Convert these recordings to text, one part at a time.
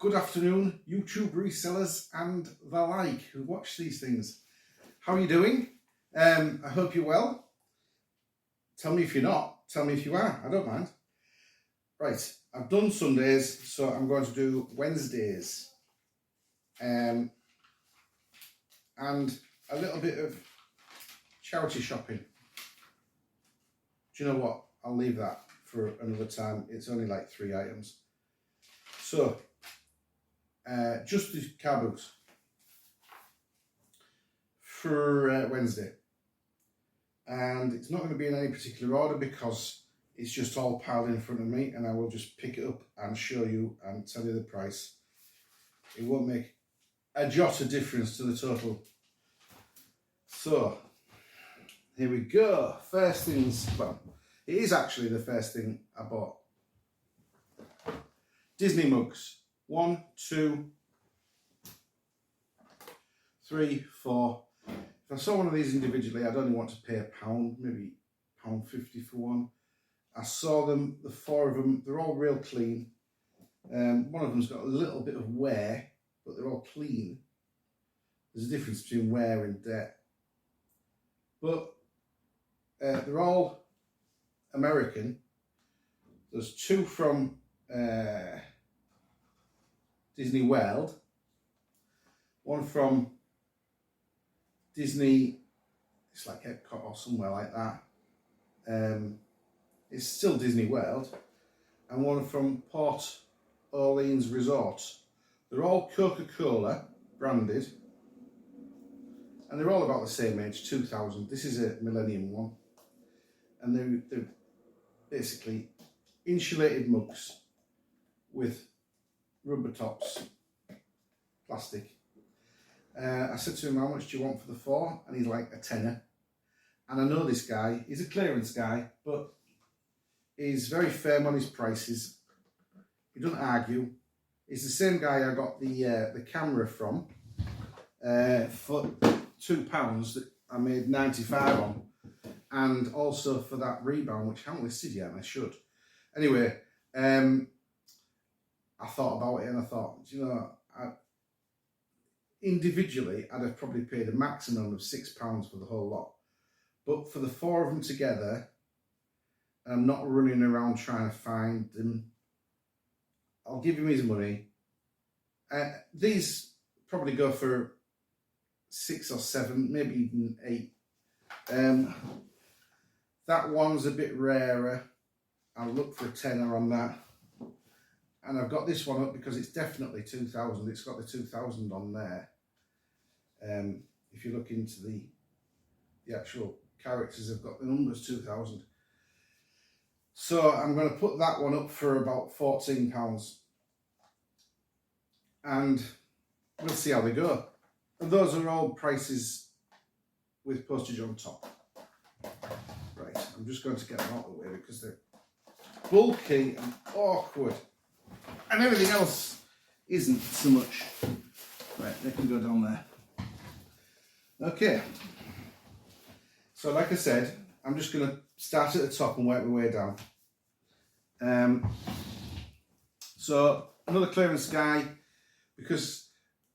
Good afternoon, YouTube resellers and the like who watch these things. How are you doing? I hope you're well. Tell me if you're not. Tell me if you are. I don't mind. Right, I've done Sundays, so I'm going to do Wednesdays. And a little bit of charity shopping. Do you know what? I'll leave that for another time. It's only like 3 items. So, just the car books for Wednesday, and it's not going to be in any particular order because it's just all piled in front of me, and I will just pick it up and show you and tell you the price. It won't make a jot of difference to the total. So here we go. First things, well, it is actually the first thing I bought. Disney mugs. 1, 2, 3, 4. If I saw one of these individually, I'd only want to pay £1, maybe £1.50 for one. I saw them, the 4 of them, they're all real clean. One of them's got a little bit of wear, but they're all clean. There's a difference between wear and dirt. But they're all American. There's 2 from Disney World, 1 from Disney, it's like Epcot or somewhere like that. It's still Disney World, and 1 from Port Orleans Resort. They're all Coca-Cola branded, and they're all about the same age, 2000. This is a Millennium one, and they're basically insulated mugs with rubber tops, plastic. I said to him, how much do you want for the 4? And he's like, a tenner. And I know this guy, he's a clearance guy, but he's very firm on his prices. He doesn't argue. He's the same guy I got the camera from for £2 that I made 95 on. And also for that rebound, which I haven't listed yet, and I should. Anyway, I thought about it and I thought, you know, individually I'd have probably paid a maximum of £6 for the whole lot. But for the 4 of them together, I'm not running around trying to find them. I'll give him his money. These probably go for 6 or 7, maybe even 8. That one's a bit rarer. I'll look for a tenner on that. And I've got this one up because it's definitely 2000. It's got the 2000 on there. If you look into the actual characters, have got the numbers 2000. So I'm going to put that one up for about £14. And we'll see how they go. And those are all prices with postage on top. Right, I'm just going to get them out of the way because they're bulky and awkward. And everything else isn't so much. Right, they can go down there. Okay. So like I said, I'm just going to start at the top and work my way down. So another clearance guy, because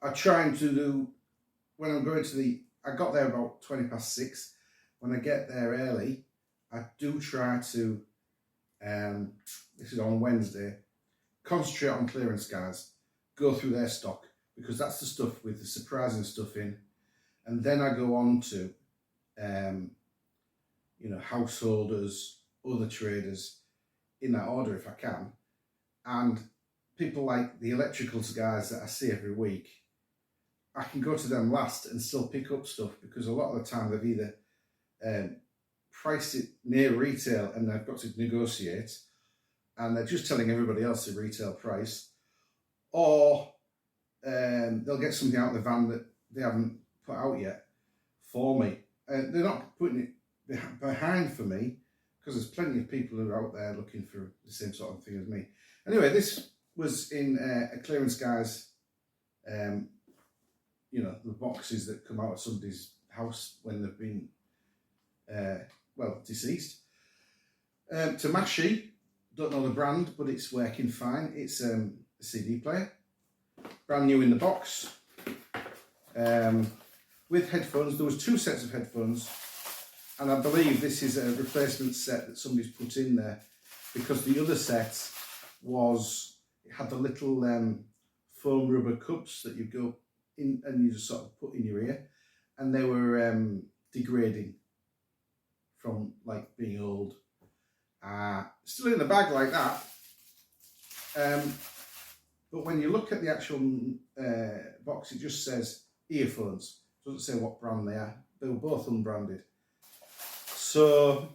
I'm trying to do, when I'm going to I got there about 6:20. When I get there early, I do try to, this is on Wednesday, concentrate on clearance guys, go through their stock, because that's the stuff with the surprising stuff in, and then I go on to, you know, householders, other traders, in that order if I can, and people like the electricals guys that I see every week, I can go to them last and still pick up stuff, because a lot of the time they've either priced it near retail and they've got to negotiate, and they're just telling everybody else the retail price, or they'll get something out of the van that they haven't put out yet for me. They're not putting it behind for me, because there's plenty of people who are out there looking for the same sort of thing as me. Anyway, this was in a clearance guy's, you know, the boxes that come out of somebody's house when they've been, well, deceased. Tamashi, don't know the brand, but it's working fine. It's a CD player. brand new in the box. With headphones, there was 2 sets of headphones, and I believe this is a replacement set that somebody's put in there, because the other set it had the little foam rubber cups that you go in and you just sort of put in your ear, and they were degrading from like being old. Still in the bag like that, but when you look at the actual box, it just says earphones. It doesn't say what brand they are. They were both unbranded. So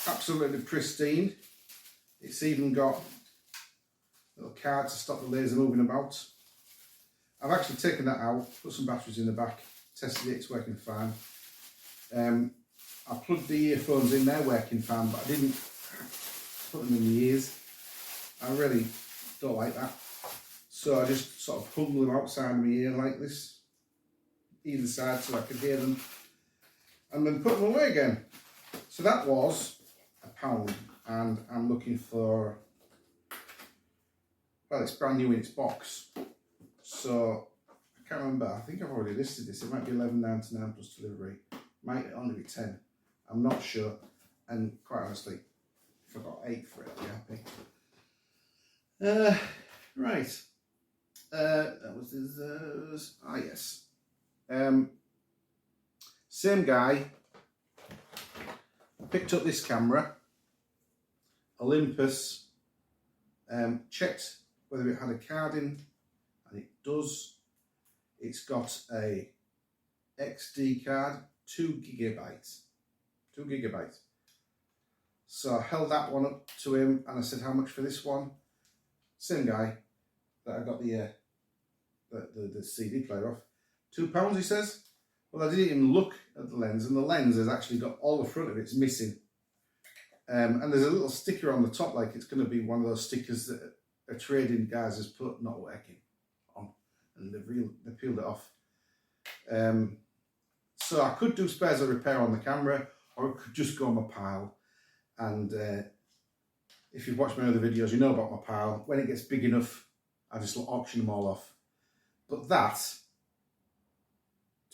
absolutely pristine. It's even got a little card to stop the laser moving about. I've actually taken that out, put some batteries in the back, tested it, it's working fine. I plugged the earphones in, they're working fine, but I didn't put them in the ears. I really don't like that. So I just sort of hung them outside my ear like this, either side, so I could hear them, and then put them away again. So that was £1, and I'm looking for, well, it's brand new in its box. So I can't remember, I think I've already listed this. It might be £11.99 plus delivery. Might only be 10. I'm not sure. And quite honestly, if I got 8 for it, I'd be happy. Right. That was his, yes. Same guy. Picked up this camera, Olympus, checked whether it had a card in, and it does. It's got a XD card, 2 gigabytes. 2 gigabytes. So I held that one up to him and I said, how much for this one? Same guy that I got the CD player off. £2, he says. Well, I didn't even look at the lens, and the lens has actually got all the front of it's missing. And there's a little sticker on the top, like it's going to be one of those stickers that a trading guys has put not working on, and they've peeled it off. So I could do spares or repair on the camera, or it could just go on my pile. And if you've watched my other videos, you know about my pile. When it gets big enough, I just auction them all off. But that's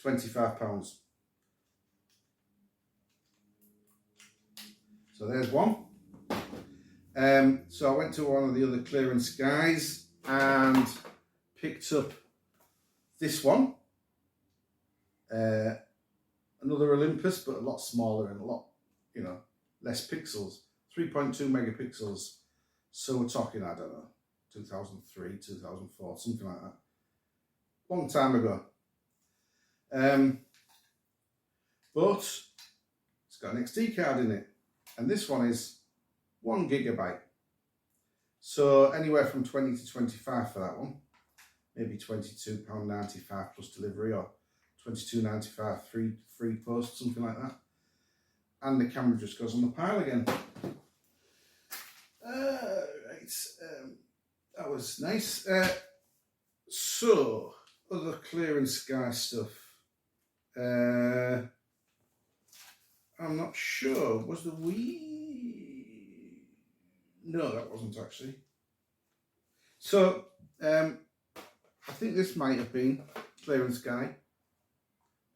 £25. So there's one. So I went to one of the other clearance guys and picked up this one. Another Olympus, but a lot smaller and a lot, less pixels. 3.2 megapixels. So we're talking, I don't know, 2003, 2004, something like that. Long time ago. But it's got an XD card in it, and this one is 1 gigabyte. So anywhere from 20 to 25 for that one. Maybe £22.95 plus delivery, or £22.95 free post, something like that. And the camera just goes on the pile again. Right, that was nice. So, other clearance guy stuff. I'm not sure. Was the Wii? No, that wasn't actually. So, I think this might have been clearance guy.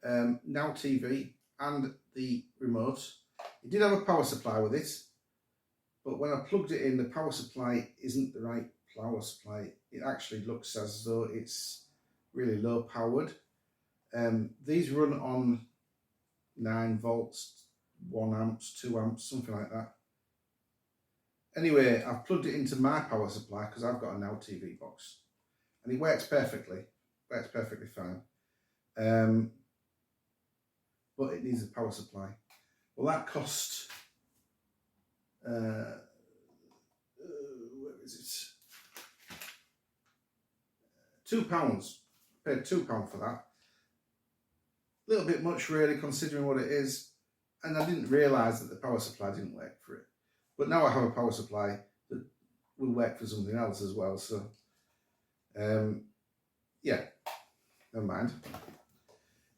Now TV and the remote. It did have a power supply with it, but when I plugged it in, the power supply isn't the right power supply. It actually looks as though it's really low powered. These run on 9 volts, 1 amps, 2 amps, something like that. Anyway, I've plugged it into my power supply because I've got a Now TV box, and it works perfectly. Works perfectly fine. But it needs a power supply. Well, that cost, where is it? £2. Paid £2 for that. A little bit much really, considering what it is. And I didn't realise that the power supply didn't work for it. But now I have a power supply that will work for something else as well. So, yeah, never mind.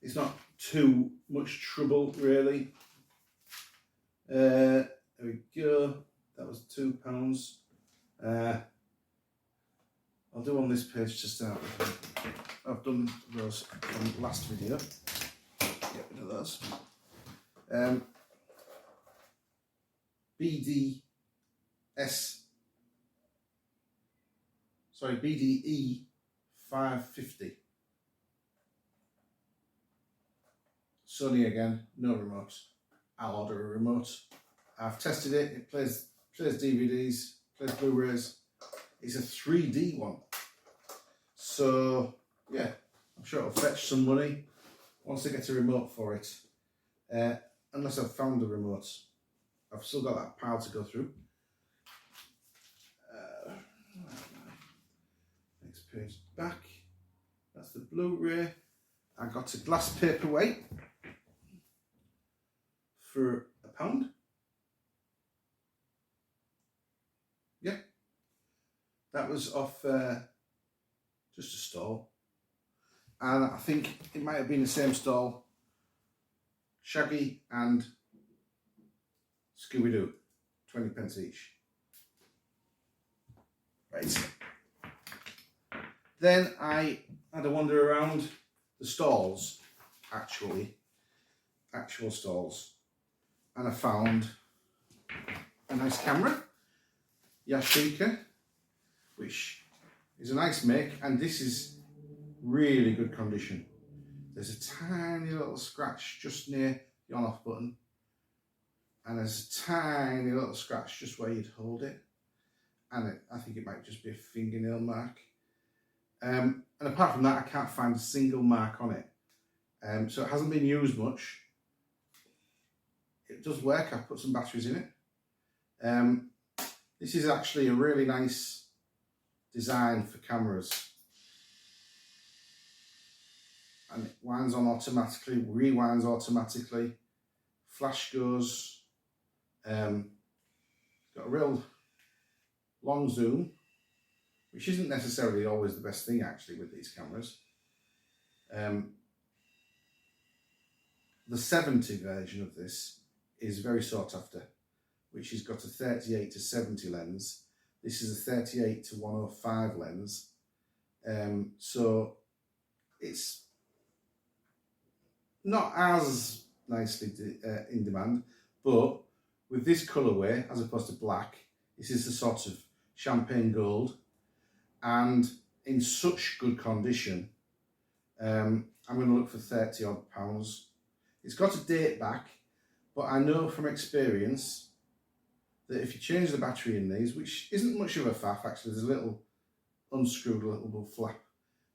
It's not too much trouble really. There we go. That was £2. I'll do on this page to start with. I've done those from the last video. Get rid of those. BDE 550. Sony again, no remote. I'll order a remote. I've tested it. It plays DVDs, plays Blu-rays. It's a 3D one. So yeah, I'm sure it'll fetch some money once I get a remote for it. Unless I've found the remote. I've still got that pile to go through. Next page back. That's the Blu-ray. I got a glass paperweight for £1. Yeah, that was off just a stall, and I think it might have been the same stall. Shaggy and Scooby-Doo, 20p each. Right. Then I had a wander around the stalls, actual stalls, and I found a nice camera, Yashica, which is a nice make, and this is really good condition. There's a tiny little scratch just near the on-off button, and there's a tiny little scratch just where you'd hold it, and I think it might just be a fingernail mark. And apart from that, I can't find a single mark on it. So it hasn't been used much. It does work. I've put some batteries in it. This is actually a really nice design for cameras. And it winds on automatically, rewinds automatically, flash goes. Got a real long zoom, which isn't necessarily always the best thing actually with these cameras. The 70 version of this is very sought after, which has got a 38 to 70 lens. This is a 38 to 105 lens. So it's not as nicely in demand, but with this colourway, as opposed to black, this is the sort of champagne gold, and in such good condition. I'm going to look for £30 odd. It's got a date back, but I know from experience that if you change the battery in these, which isn't much of a faff actually, there's a little unscrewed little flap.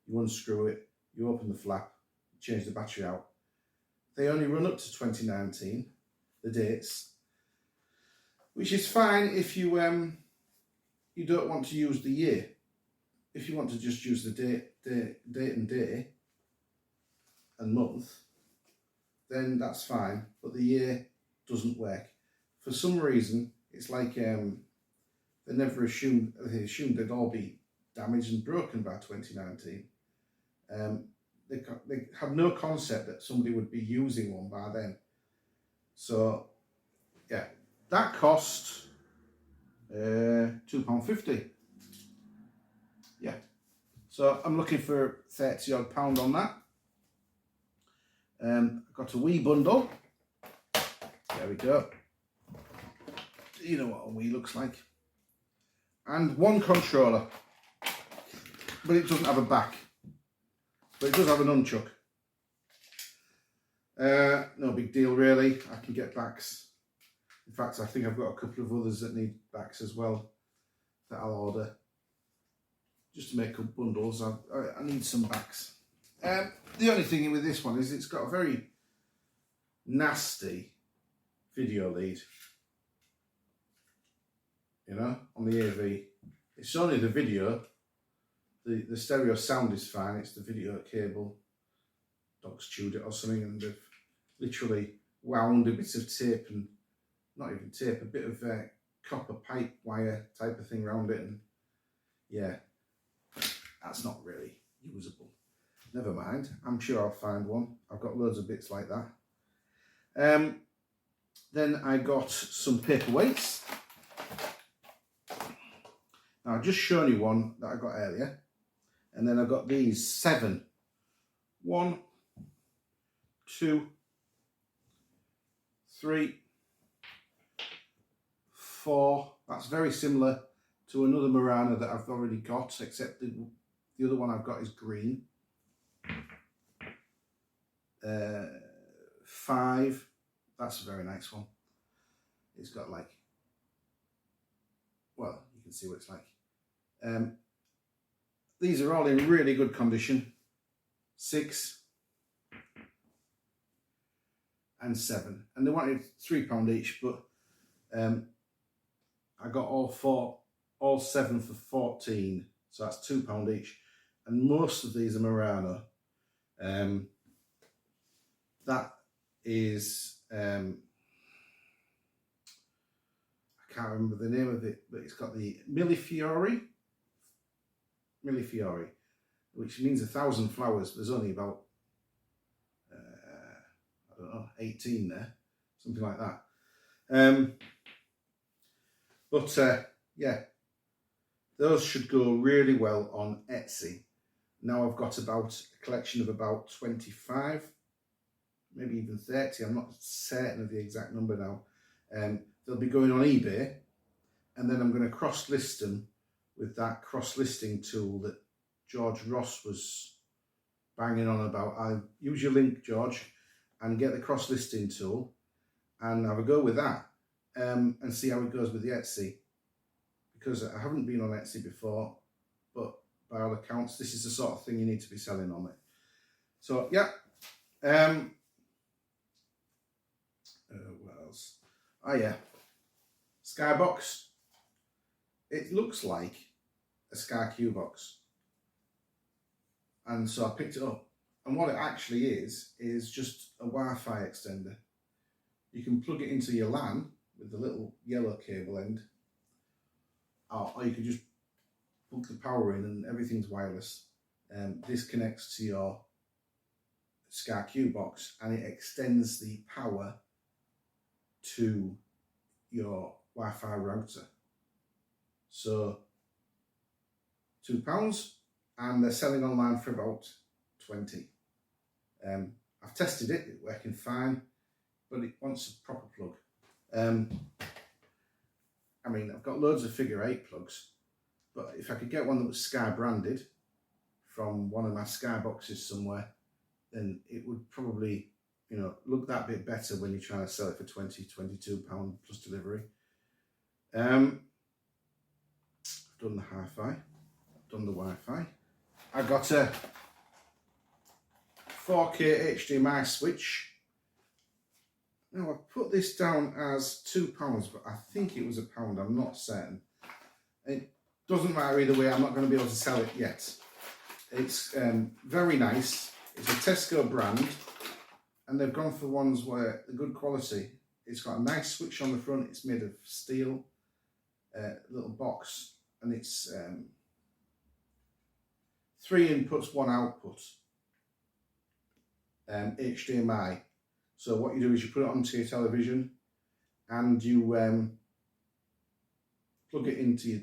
You unscrew it, you open the flap, change the battery out. They only run up to 2019, the dates, which is fine if you you don't want to use the year. If you want to just use the date and day and month, then that's fine. But the year doesn't work. For some reason, it's like they assumed they'd all be damaged and broken by 2019. They had no concept that somebody would be using one by then. So yeah, that cost £2.50. Yeah, so I'm looking for £30 odd on that. I've got a wee bundle. There we go. You know what a wee looks like. And one controller, but it doesn't have a back. But it does have an unchuck. No big deal really. I can get backs. In fact, I think I've got a couple of others that need backs as well that I'll order. Just to make up bundles, I need some backs. The only thing with this one is it's got a very nasty video lead. You know, on the AV. It's only the video. The stereo sound is fine, it's the video cable. Dog's chewed it or something, and they've literally wound a bit of tape, and not even tape, a bit of copper pipe wire type of thing around it, and yeah, that's not really usable. Never mind, I'm sure I'll find one. I've got loads of bits like that. Then I got some paperweights. Now I've just shown you one that I got earlier. And then I've got these 7. 1, 2, 3, 4. That's very similar to another Murano that I've already got, except the other one I've got is green. 5. That's a very nice one. It's got like, well, you can see what it's like. These are all in really good condition. 6 and 7, and they wanted £3 each, but I got all 7 for 14, so that's £2 each. And most of these are Murano. That is I can't remember the name of it, but it's got the Millefiori, which means 1,000 flowers. There's only about I don't know, 18 there, something like that. Yeah, those should go really well on Etsy. Now I've got about a collection of about 25, maybe even 30. I'm not certain of the exact number now. They'll be going on eBay, and then I'm going to cross-list them with that cross-listing tool that George Ross was banging on about. I'll use your link, George, and get the cross-listing tool and have a go with that, and see how it goes with the Etsy, because I haven't been on Etsy before, but by all accounts this is the sort of thing you need to be selling on it. So yeah, what else? Oh yeah, Skybox. It looks like a Sky Q box, and so I picked it up. And what it actually is just a Wi-Fi extender. You can plug it into your LAN with the little yellow cable end, or you can just plug the power in and everything's wireless. This connects to your Sky Q box, and it extends the power to your Wi-Fi router. So £2, and they're selling online for about 20. I've tested it, it's working fine, but it wants a proper plug. I mean, I've got loads of figure 8 plugs, but if I could get one that was Sky branded from one of my Sky boxes somewhere, then it would probably, you know, look that bit better when you're trying to sell it for £22 plus delivery. I've done the hi-fi, I've done the Wi-Fi. I got a 4K HDMI switch. Now I put this down as £2, but I think it was £1, I'm not certain. It doesn't matter either way, I'm not going to be able to sell it yet. It's very nice. It's a Tesco brand, and they've gone for ones where the good quality. It's got a nice switch on the front, it's made of steel, little box, and it's 3 inputs, 1 output, HDMI. So what you do is you put it onto your television, and you plug it into your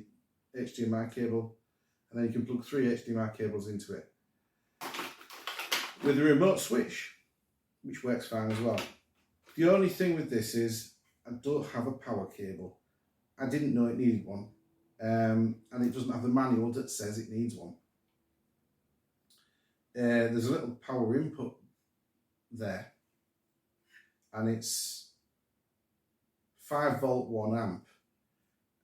HDMI cable, and then you can plug 3 HDMI cables into it with a remote switch, which works fine as well. The only thing with this is I don't have a power cable. I didn't know it needed one, and it doesn't have the manual that says it needs one. There's a little power input there, and it's 5 volt 1 amp,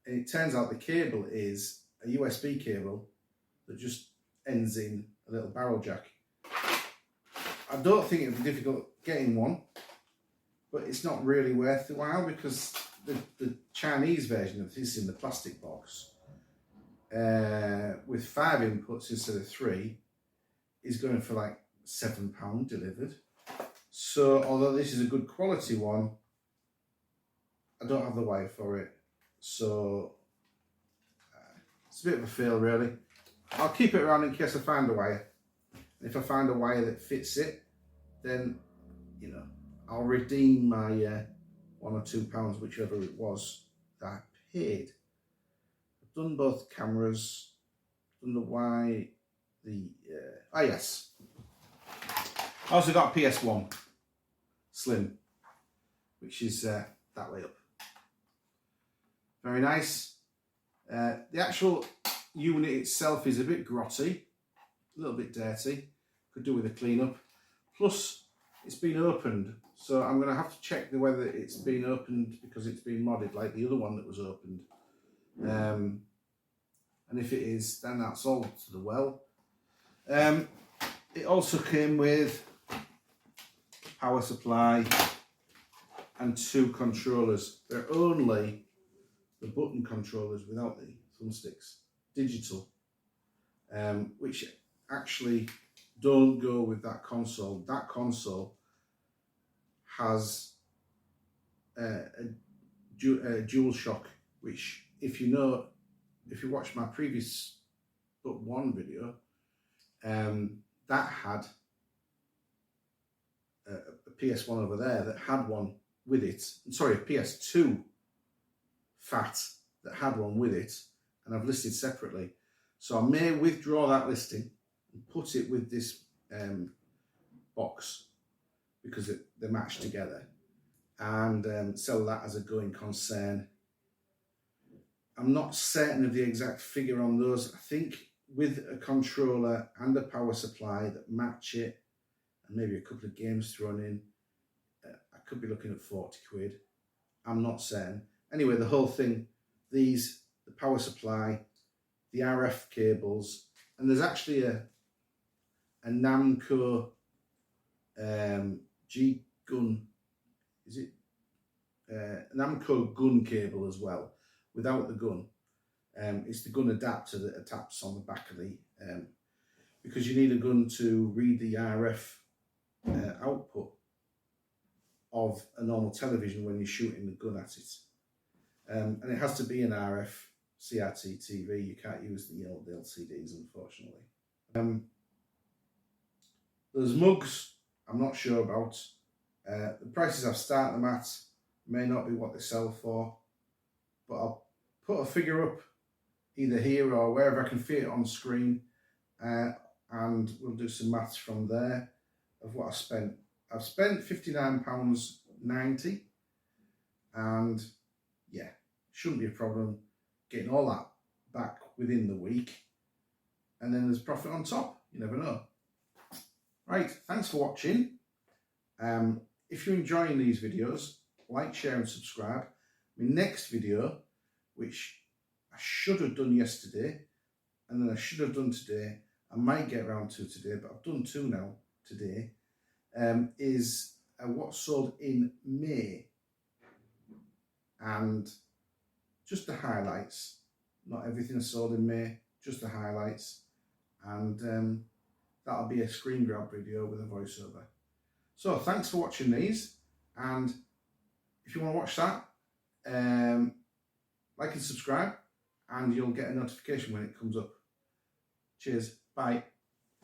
and it turns out the cable is a USB cable that just ends in a little barrel jack. I don't think it'd be difficult getting one, but it's not really worth the while, because the Chinese version of this in the plastic box with 5 inputs instead of 3 is going for like £7 delivered. So although this is a good quality one, I don't have the wire for it, so it's a bit of a fail really. I'll keep it around in case I find a wire. If I find a wire that fits it, then, you know, I'll redeem my £1 or £2, whichever it was that I paid. I've done both cameras, done the oh yes, I also got a PS1 Slim, which is that way up. Very nice. The actual unit itself is a bit grotty, a little bit dirty, could do with a clean up. Plus, it's been opened, so I'm going to have to check whether it's been opened because it's been modded like the other one that was opened. And if it is, then that's all to the well. It also came with power supply and 2 controllers. They're only the button controllers without the thumbsticks, digital, which actually don't go with that console. That console has a dual shock, which if you watch my previous but 1 video, that had a PS1 over there that had one with it. Sorry, a PS2 fat that had one with it, and I've listed separately. So I may withdraw that listing and put it with this box because they match together, and sell that as a going concern. I'm not certain of the exact figure on those. I think with a controller and a power supply that match it, and maybe a couple of games thrown in, I could be looking at 40 quid. I'm not certain. Anyway, the whole thing, the power supply, the RF cables, and there's actually a Namco G-Gun, is it? Namco gun cable as well, without the gun. It's the gun adapter that attacks on the back of the, because you need a gun to read the RF output of a normal television when you're shooting the gun at it. And it has to be an RF CRT TV. You can't use the LCDs, unfortunately. There's mugs I'm not sure about. The prices I've started them at may not be what they sell for, but I'll put a figure up either here or wherever I can fit it on screen, and we'll do some maths from there of what I spent. I've spent £59.90, and yeah, shouldn't be a problem getting all that back within the week, and then there's profit on top. You never know. Right, thanks for watching. If you're enjoying these videos, like, share and subscribe. My next video, which I should have done yesterday and then I should have done today, I might get around to today, but I've done 2 now today, is what sold in May, and just the highlights. Not everything sold in May, just the highlights, and that'll be a screen grab video with a voiceover. So thanks for watching these, and if you want to watch that, like and subscribe, and you'll get a notification when it comes up. Cheers, bye.